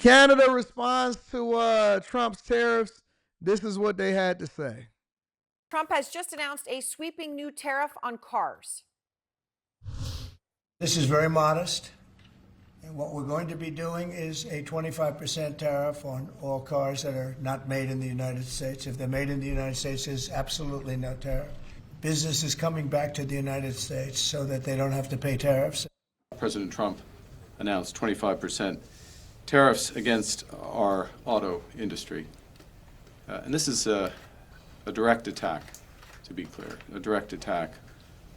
Canada responds to Trump's tariffs. This is what they had to say. Trump has just announced a sweeping new tariff on cars. This is very modest. And what we're going to be doing is a 25% tariff on all cars that are not made in the United States. If they're made in the United States, there's absolutely no tariff. Business is coming back to the United States so that they don't have to pay tariffs. President Trump announced 25% tariffs against our auto industry. And this is a direct attack, to be clear, a direct attack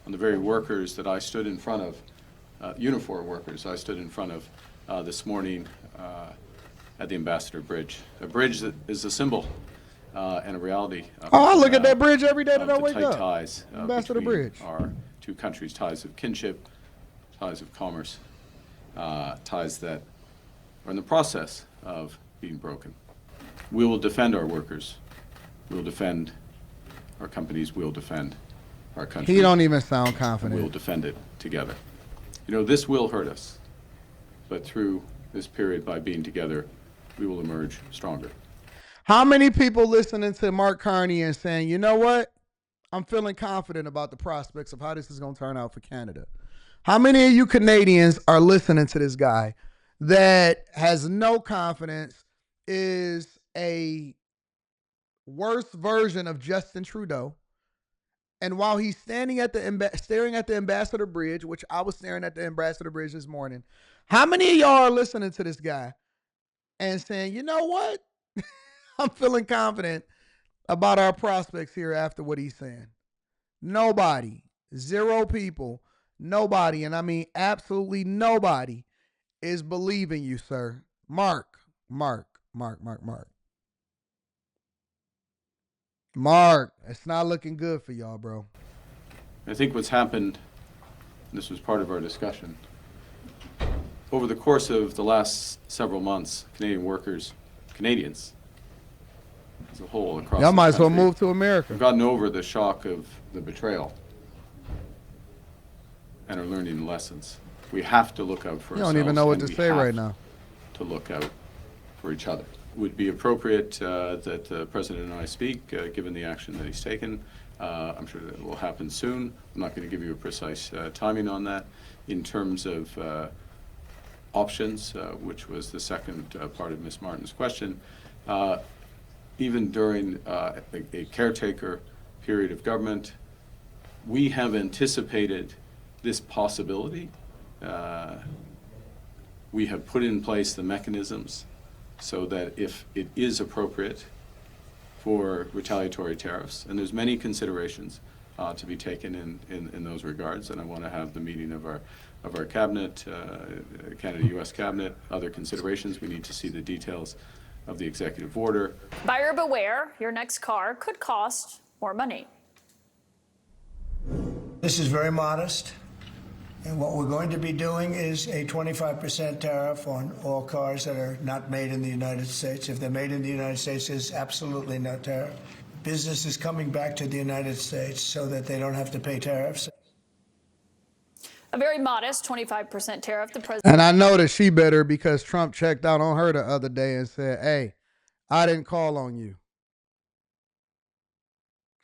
on the very workers that I stood in front of, uniform workers I stood in front of this morning at the Ambassador Bridge. A bridge that is a symbol and a reality. I look at that bridge every day that I wake tight up. ties Ambassador between Bridge. our two countries, ties of kinship, ties of commerce, ties that are in the process of being broken. We will defend our workers. We will defend our companies. We will defend our country. He don't even sound We will confident. defend it together. You know, this will hurt us, but through this period, by being together, we will emerge stronger. How many people listening to Mark Carney and saying, you know what? I'm feeling confident about the prospects of how this is going to turn out for Canada. How many of you Canadians are listening to this guy that has no confidence, is a worse version of Justin Trudeau? And while he's staring at the Ambassador Bridge, which I was staring at the Ambassador Bridge this morning, how many of y'all are listening to this guy and saying, you know what? I'm feeling confident about our prospects here after what he's saying? Nobody. 0 people. Nobody, and I mean absolutely nobody, is believing you, sir. Mark, it's not looking good for y'all, bro. I think what's happened, and this was part of our discussion, over the course of the last several months, Canadians as a whole across Y'all the might as well country move to America. have gotten over the shock of the betrayal and are learning the lessons. We have to look out for You ourselves. don't even know what and to we say have right now. to look out for each other. It would be appropriate that the President and I speak, given the action that he's taken. I'm sure that will happen soon. I'm not going to give you a precise timing on that. In terms of options, which was the second part of Ms. Martin's question, even during a caretaker period of government, we have anticipated this possibility. We have put in place the mechanisms so that if it is appropriate for retaliatory tariffs, and there's many considerations to be taken in those regards, and I want to have the meeting of our cabinet, Canada-U.S. cabinet, other considerations. We need to see the details of the executive order. Buyer beware, your next car could cost more money. This is very modest. And what we're going to be doing is a 25% tariff on all cars that are not made in the United States. If they're made in the United States, there's absolutely no tariff. Business is coming back to the United States so that they don't have to pay tariffs. A very modest 25% tariff. The president. And I know that she better, because Trump checked out on her the other day and said, hey, I didn't call on you.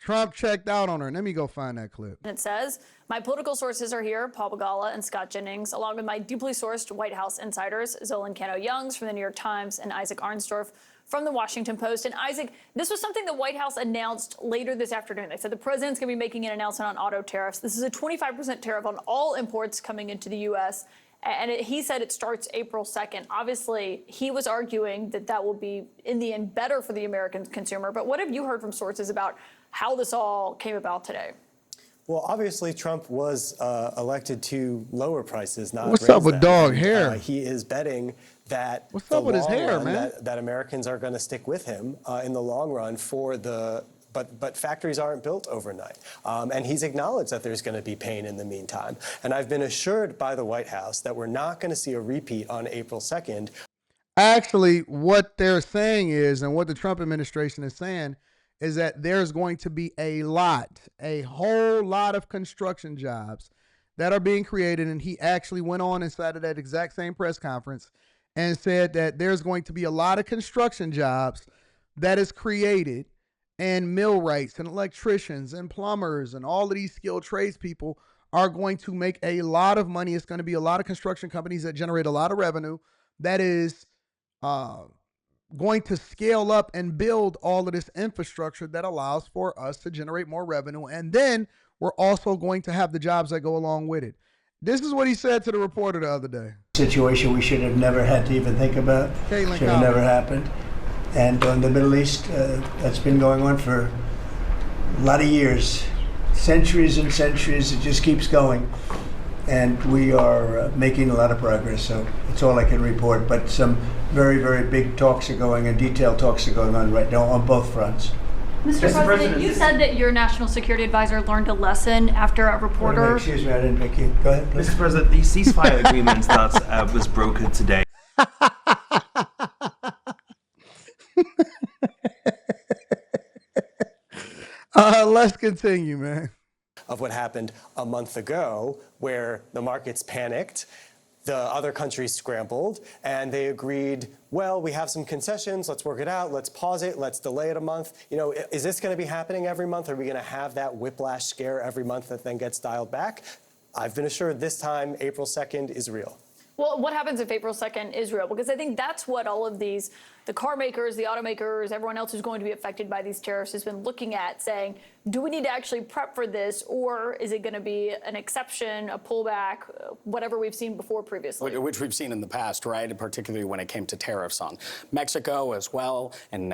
Trump checked out on her. Let me go find that clip. It says, my political sources are here, Paul Begala and Scott Jennings, along with my deeply sourced White House insiders, Zolan Cano-Youngs from the New York Times and Isaac Arnsdorf from the Washington Post. And Isaac, this was something the White House announced later this afternoon. They said the president's going to be making an announcement on auto tariffs. This is a 25% tariff on all imports coming into the U.S., and he said it starts April 2nd. Obviously, he was arguing that that will be, in the end, better for the American consumer. But what have you heard from sources about how this all came about today? Well, obviously, Trump was elected to lower prices, not What's raise up with them. dog And, hair? he is betting that What's up with his hair, run, man? that Americans are going to stick with him in the long run for the. But factories aren't built overnight. And he's acknowledged that there's going to be pain in the meantime. And I've been assured by the White House that we're not going to see a repeat on April 2nd. Actually, what they're saying is, and what the Trump administration is saying, is that there's going to be a whole lot of construction jobs that are being created. And he actually went on inside of that exact same press conference and said that there's going to be a lot of construction jobs that is created, and millwrights and electricians and plumbers and all of these skilled tradespeople are going to make a lot of money. It's going to be a lot of construction companies that generate a lot of revenue that is going to scale up and build all of this infrastructure that allows for us to generate more revenue. And then we're also going to have the jobs that go along with it. This is what he said to the reporter the other day. Situation we should have never had to even think about. Should have never happened. And on the Middle East, that's been going on for a lot of years, centuries and centuries. It just keeps going. And we are making a lot of progress. So that's all I can report. But some very, very big talks are going and detailed talks are going on right now on both fronts. Mr. President, you said that your national security advisor learned a lesson after a reporter. Excuse me, I didn't make you. Go ahead, please. Mr. President, the ceasefire agreement that was brokered today. Let's continue, man. Of what happened a month ago, where the markets panicked, the other countries scrambled, and they agreed, well, we have some concessions, let's work it out, let's pause it, let's delay it a month. You know, is this going to be happening every month? Are we going to have that whiplash scare every month that then gets dialed back? I've been assured this time, April 2nd is real. Well, what happens if April 2nd is real? Because I think that's what all of these, the car makers, the automakers, everyone else who's going to be affected by these tariffs has been looking at, saying, do we need to actually prep for this, or is it going to be an exception, a pullback, whatever we've seen before previously? Which we've seen in the past, right? Particularly when it came to tariffs on Mexico as well, and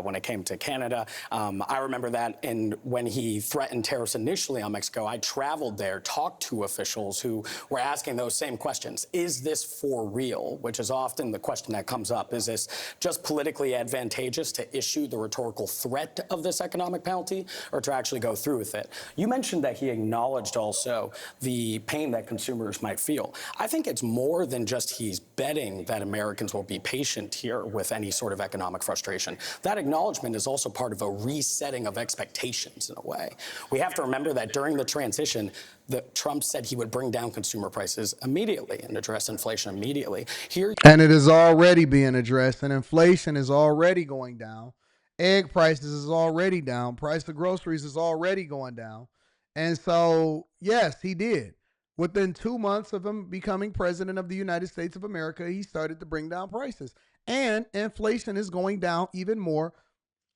when it came to Canada. I remember that, and when he threatened tariffs initially on Mexico, I traveled there, talked to officials who were asking those same questions. Is this for real? Which is often the question that comes up. Is this just politically advantageous to issue the rhetorical threat of this economic penalty, or to actually go through with it? You mentioned that he acknowledged also the pain that consumers might feel. I think it's more than just he's betting that Americans will be patient here with any sort of economic frustration. That acknowledgement is also part of a resetting of expectations in a way. We have to remember that during the transition, Trump said he would bring down consumer prices immediately and address inflation immediately. And it is already being addressed, and inflation is already going down. Egg prices is already down. Price of groceries is already going down. And so, yes, he did. Within 2 months of him becoming president of the United States of America, he started to bring down prices. And inflation is going down even more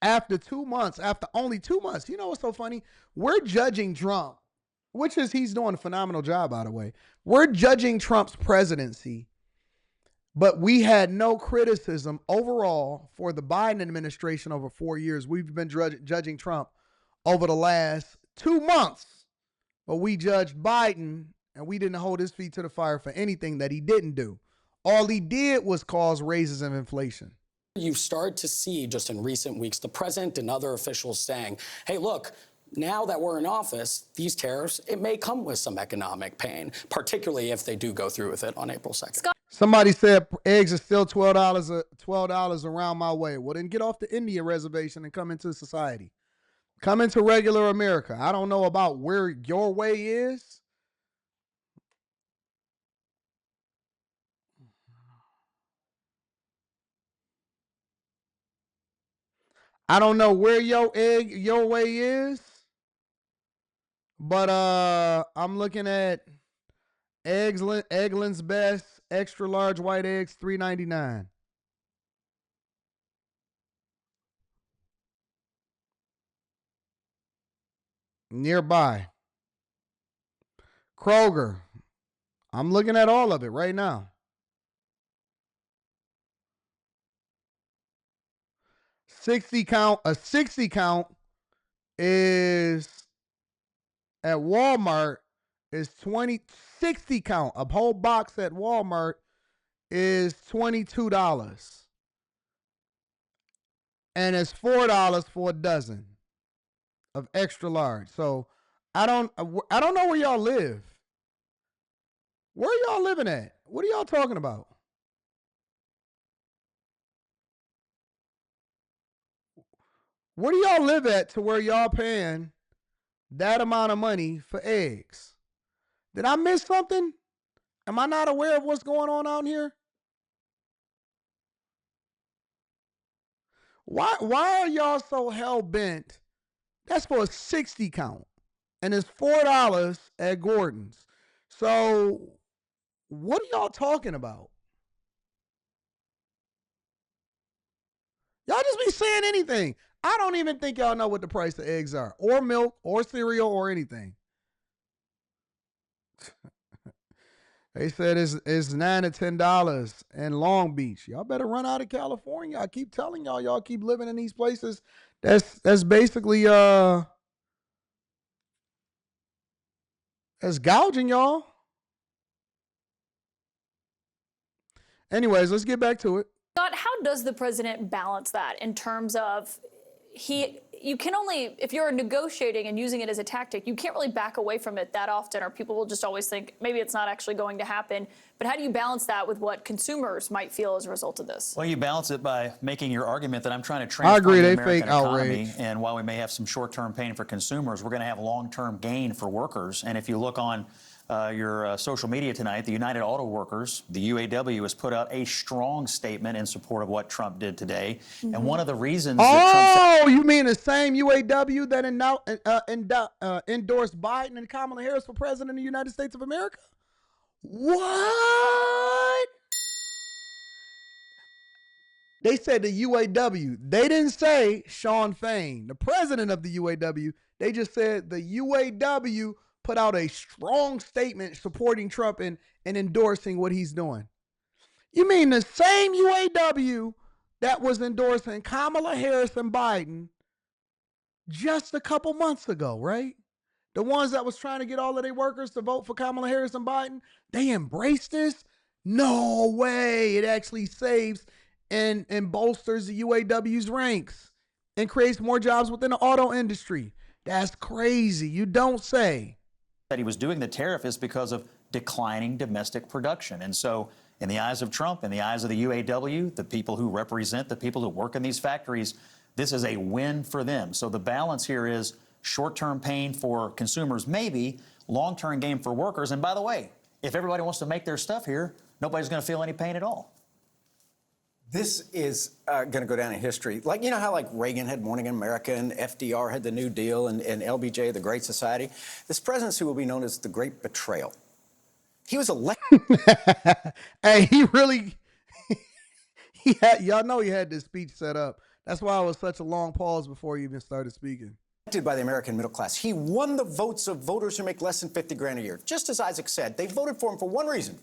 after 2 months, after only 2 months. You know what's so funny? We're judging Trump, which is he's doing a phenomenal job, by the way. We're judging Trump's presidency, but we had no criticism overall for the Biden administration over 4 years. We've been judging Trump over the last 2 months, but we judged Biden and we didn't hold his feet to the fire for anything that he didn't do. All he did was cause raises of inflation. You start to see just in recent weeks the president and other officials saying, hey, look, now that we're in office, these tariffs, it may come with some economic pain, particularly if they do go through with it on April 2nd. Somebody said eggs are still $12 around my way. Well, then get off the Indian reservation and come into society. Come into regular America. I don't know about where your way is. I don't know where your way is. But I'm looking at Eggland's Best extra large white eggs, $3.99. Nearby. Kroger. I'm looking at all of it right now. 60 count. A 60 count is at Walmart is 60 count. A whole box at Walmart is $22. And it's $4 for a dozen of extra large. So I don't know where y'all live. Where y'all living at? What are y'all talking about? Where do y'all live at to where y'all paying that amount of money for eggs? Did I miss something? Am I not aware of what's going on out here? Why are y'all so hell bent? That's for a 60 count. And it's $4 at Gordon's. So what are y'all talking about? Y'all just be saying anything. I don't even think y'all know what the price of eggs are, or milk, or cereal, or anything. They said it's $9 to $10 in Long Beach. Y'all better run out of California. I keep telling y'all keep living in these places. That's basically that's gouging y'all. Anyways, let's get back to it. Scott, how does the president balance that in terms of you can only, if you're negotiating and using it as a tactic, you can't really back away from it that often, or people will just always think maybe it's not actually going to happen. But how do you balance that with what consumers might feel as a result of this? Well, you balance it by making your argument that I'm trying to I transform agree, the they American fake economy. outrage. And while we may have some short-term pain for consumers, we're going to have long-term gain for workers. And if you look on your social media tonight, the United Auto Workers, the UAW, has put out a strong statement in support of what Trump did today. Mm-hmm. And one of the reasons that Trump... you mean the same UAW that endorsed Biden and Kamala Harris for president of the United States of America? What? They said the UAW. They didn't say Sean Fain, the president of the UAW. They just said the UAW put out a strong statement supporting Trump and endorsing what he's doing. You mean the same UAW that was endorsing Kamala Harris and Biden just a couple months ago, right? The ones that was trying to get all of their workers to vote for Kamala Harris and Biden, they embraced this? No way. It actually saves and bolsters the UAW's ranks and creates more jobs within the auto industry. That's crazy. You don't say. That he was doing the tariff is because of declining domestic production. And so in the eyes of Trump, in the eyes of the UAW, the people who represent the people who work in these factories, this is a win for them. So the balance here is short-term pain for consumers, maybe long-term gain for workers. And by the way, if everybody wants to make their stuff here, nobody's going to feel any pain at all. This is going to go down in history. Like, you know how like Reagan had Morning in America and FDR had the New Deal and LBJ, the Great Society? This presidency will be known as the Great Betrayal. He was elected. Hey, he really, y'all know he had this speech set up. That's why it was such a long pause before he even started speaking. By the American middle class. He won the votes of voters who make less than $50,000 a year. Just as Isaac said, they voted for him for one reason: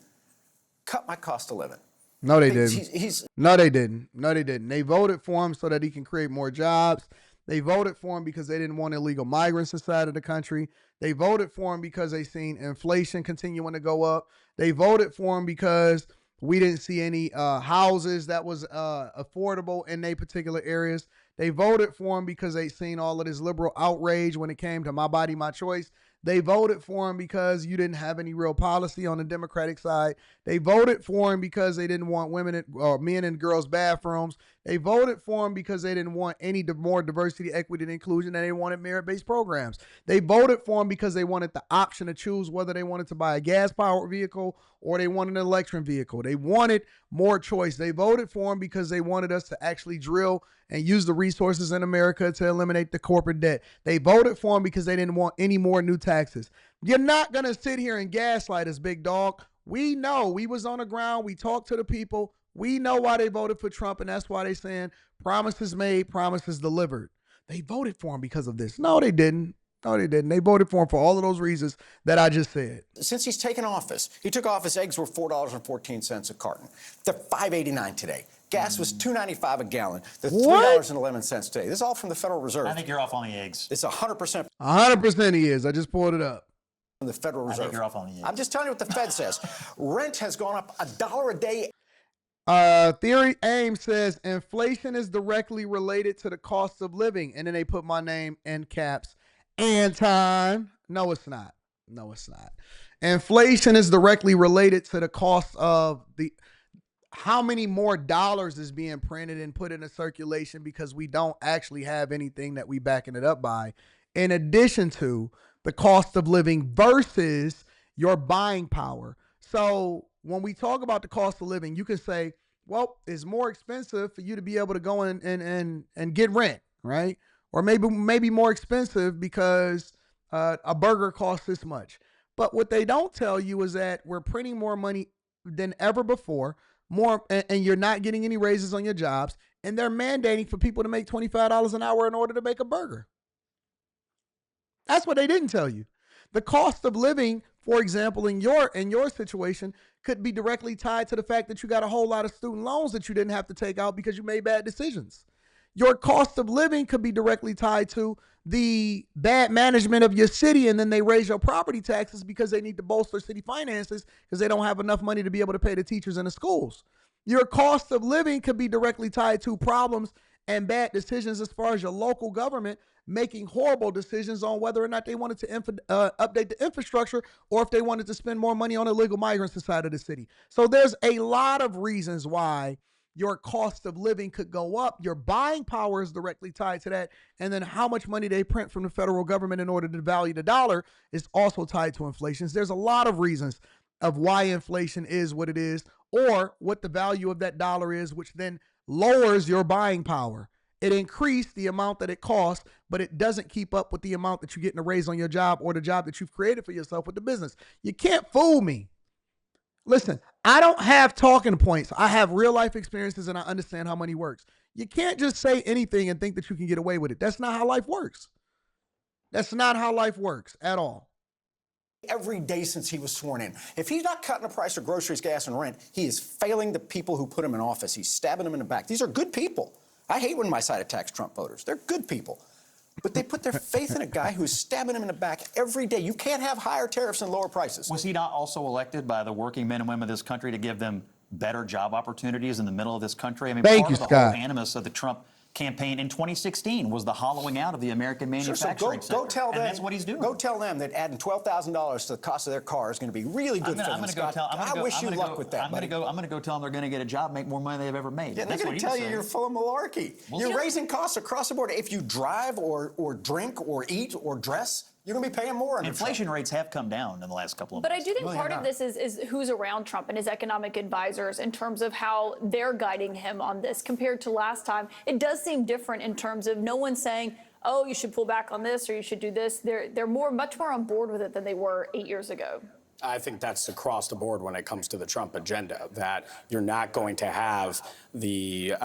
cut my cost of living. No, they didn't. No, they didn't. No, they didn't. They voted for him so that he can create more jobs. They voted for him because they didn't want illegal migrants inside of the country. They voted for him because they seen inflation continuing to go up. They voted for him because we didn't see any houses that was affordable in their particular areas. They voted for him because they seen all of this liberal outrage when it came to my body, my choice. They voted for him because you didn't have any real policy on the Democratic side. They voted for him because they didn't want women or men in girls' bathrooms. They voted for him because they didn't want any more diversity, equity, and inclusion, and they wanted merit-based programs. They voted for him because they wanted the option to choose whether they wanted to buy a gas-powered vehicle or they wanted an electric vehicle. They wanted more choice. They voted for him because they wanted us to actually drill and use the resources in America to eliminate the corporate debt. They voted for him because they didn't want any more new taxes. You're not going to sit here and gaslight us, big dog. We know. We was on the ground. We talked to the people. We know why they voted for Trump, and that's why they saying promises made, promises delivered. They voted for him because of this. No, they didn't. No, they didn't. They voted for him for all of those reasons that I just said. Since he's taken office, he took office, eggs were $4.14 a carton. They're $5.89 today. Gas was $2.95 a gallon. They're $3.11 today. This is all from the Federal Reserve. I think you're off on the eggs. It's 100%. 100% he is. I just pulled it up. From the Federal Reserve. I think you're off on the eggs. I'm just telling you what the Fed says. Rent has gone up $1 a day. Theory AIM says inflation is directly related to the cost of living. And then they put my name in caps. Anton. No, it's not. No, it's not. Inflation is directly related to the cost of how many more dollars is being printed and put into circulation because we don't actually have anything that we backing it up by. In addition to the cost of living versus your buying power. So when we talk about the cost of living, you can say Well, it's more expensive for you to be able to go in and get rent, right? Or maybe more expensive because a burger costs this much. But what they don't tell you is that we're printing more money than ever before, and you're not getting any raises on your jobs, and they're mandating for people to make $25 an hour in order to make a burger. That's what they didn't tell you. The cost of living, for example, in your situation, could be directly tied to the fact that you got a whole lot of student loans that you didn't have to take out because you made bad decisions. Your cost of living could be directly tied to the bad management of your city, and then they raise your property taxes because they need to bolster city finances because they don't have enough money to be able to pay the teachers in the schools. Your cost of living could be directly tied to problems and bad decisions as far as your local government making horrible decisions on whether or not they wanted to update the infrastructure or if they wanted to spend more money on illegal migrants inside of the city. So there's a lot of reasons why your cost of living could go up. Your buying power is directly tied to that. And then how much money they print from the federal government in order to value the dollar is also tied to inflation. There's a lot of reasons of why inflation is what it is, or what the value of that dollar is, which then lowers your buying power. It increased the amount that it costs, but it doesn't keep up with the amount that you get in a raise on your job or the job that you've created for yourself with the business. You can't fool me. Listen, I don't have talking points. I have real life experiences and I understand how money works. You can't just say anything and think that you can get away with it. That's not how life works. That's not how life works at all. Every day since he was sworn in. If he's not cutting the price of groceries, gas, and rent, he is failing the people who put him in office. He's stabbing them in the back. These are good people. I hate when my side attacks Trump voters. They're good people. But they put their faith in a guy who's stabbing them in the back every day. You can't have higher tariffs and lower prices. Was he not also elected by the working men and women of this country to give them better job opportunities in the middle of this country? I mean, Thank part you, of the Scott. whole animus of the Trump campaign in 2016 was the hollowing out of the American manufacturing sector. Go tell them. And that's what he's doing. Go tell them that adding $12,000 to the cost of their car is going to be really good for them, Scott. I wish you luck with that, buddy. I'm going to go tell them they're going to get a job, make more money than they've ever made. Yeah, they're going to tell you you're full of malarkey. You're raising costs across the board. If you drive or drink or eat or dress, you're going to be paying more. Inflation rates have come down in the last couple of months. But I do think part of this is who's around Trump and his economic advisors in terms of how they're guiding him on this compared to last time. It does seem different in terms of no one's saying, oh, you should pull back on this or you should do this. They're much more on board with it than they were 8 years ago. I think that's across the board when it comes to the Trump agenda, that you're not going to have the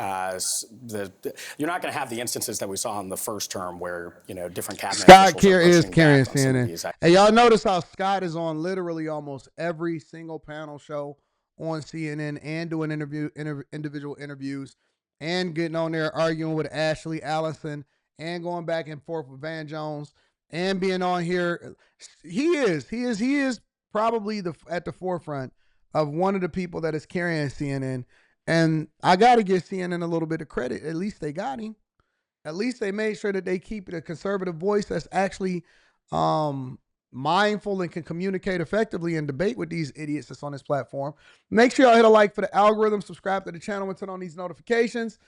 instances that we saw in the first term where, different cabinet Scott officials is carrying CNN. CNN. Hey, y'all notice how Scott is on literally almost every single panel show on CNN and doing individual interviews and getting on there arguing with Ashley Allison and going back and forth with Van Jones and being on here. He is probably at the forefront of one of the people that is carrying CNN. And I got to give CNN a little bit of credit. At least they got him. At least they made sure that they keep a conservative voice that's actually mindful and can communicate effectively and debate with these idiots that's on this platform. Make sure y'all hit a like for the algorithm, subscribe to the channel, and turn on these notifications.